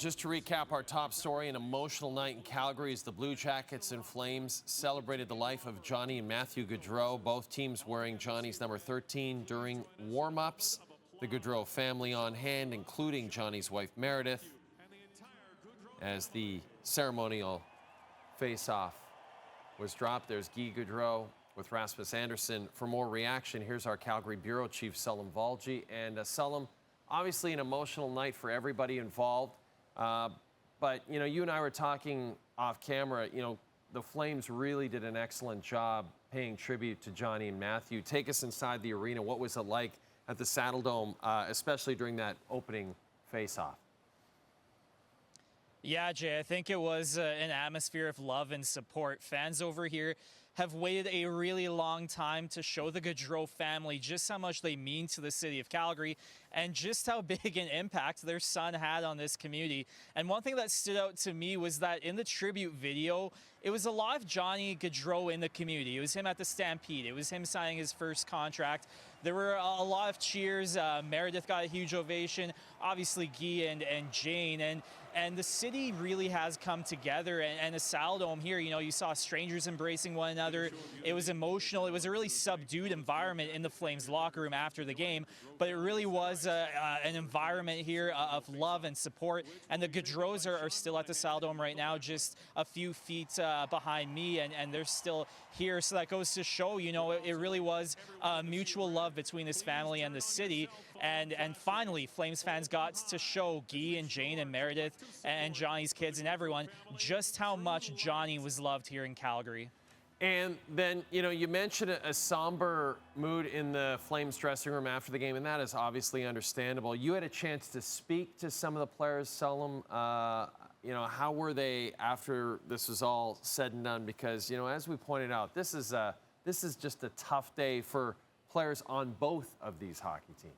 just to recap our top story, an emotional night in Calgary as the Blue Jackets and Flames celebrated the life of Johnny and Matthew Gaudreau, both teams wearing Johnny's number 13 during warm-ups. The Gaudreau family on hand, including Johnny's wife Meredith, as the ceremonial face-off was dropped. There's Guy Gaudreau with Rasmus Andersson. For more reaction, here's our Calgary Bureau Chief, Salim Valji. And Salim, obviously an emotional night for everybody involved. But, you know, you and I were talking off camera, you know, the Flames really did an excellent job paying tribute to Johnny and Matthew. Take us inside the arena. What was it like at the Saddledome, especially during that opening face-off? Yeah, Jay, I think it was an atmosphere of love and support. Fans over here have waited a really long time to show the Gaudreau family just how much they mean to the city of Calgary and just how big an impact their son had on this community. And one thing that stood out to me was that in the tribute video, it was a lot of Johnny Gaudreau in the community. It was him at the Stampede. It was him signing his first contract. There were a lot of cheers. Meredith got a huge ovation. Obviously, Guy and Jane. And the city really has come together. And the Saddledome here, you know, you saw strangers embracing one another. It was emotional. It was a really subdued environment in the Flames locker room after the game. But it really was an environment here of love and support. And the Gaudreaus are still at the Saddledome right now, just a few feet behind me. And they're still here. So that goes to show, you know, it really was mutual love between this family and the city. And finally, Flames fans got to show Guy and Jane and Meredith and Johnny's kids and everyone just how much Johnny was loved here in Calgary. And then, you know, you mentioned a somber mood in the Flames dressing room after the game, and that is obviously understandable. You had a chance to speak to some of the players, Salim. You know, how were they after this was all said and done? Because, you know, as we pointed out, this is just a tough day for players on both of these hockey teams.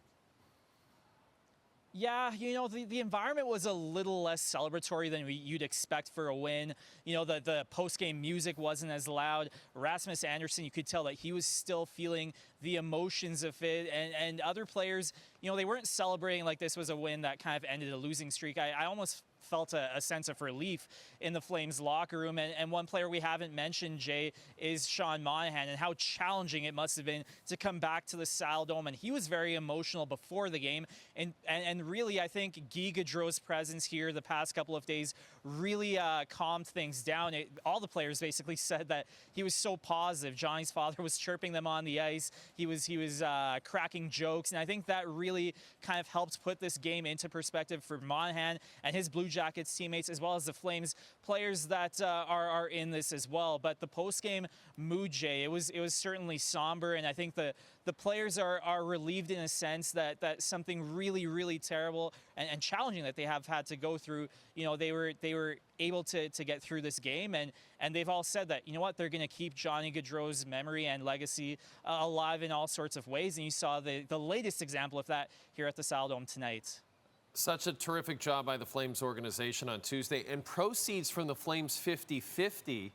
Yeah, you know, the environment was a little less celebratory than you'd expect for a win. You know, the post-game music wasn't as loud. Rasmus Andersson, you could tell that he was still feeling the emotions of it. And other players, you know, they weren't celebrating like this was a win that kind of ended a losing streak. I almost felt a sense of relief in the Flames locker room. And one player we haven't mentioned, Jay, is Sean Monahan, and how challenging it must have been to come back to the Saddledome. And he was very emotional before the game. And really, I think Guy Gaudreau's presence here the past couple of days really calmed things down. All the players basically said that he was so positive. Johnny's father was chirping them on the ice. He was cracking jokes. And I think that really kind of helped put this game into perspective for Monahan and his Blue Jackets teammates, as well as the Flames players that are in this as well. But the post-game mood, Jay, it was certainly somber, and I think the players are relieved in a sense that something really, really terrible and challenging that they have had to go through, you know, they were able to get through this game, and they've all said that, you know what, they're going to keep Johnny Gaudreau's memory and legacy alive in all sorts of ways. And you saw the latest example of that here at the Saddledome tonight. Such a terrific job by the Flames organization on Tuesday. And proceeds from the Flames 50-50.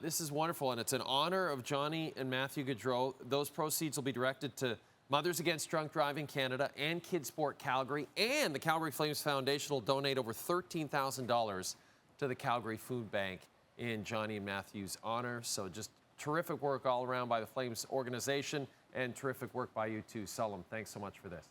This is wonderful, and it's in honor of Johnny and Matthew Gaudreau. Those proceeds will be directed to Mothers Against Drunk Driving Canada and Kids Sport Calgary. And the Calgary Flames Foundation will donate over $13,000 to the Calgary Food Bank in Johnny and Matthew's honor. So just terrific work all around by the Flames organization, and terrific work by you too, Salim. Thanks so much for this.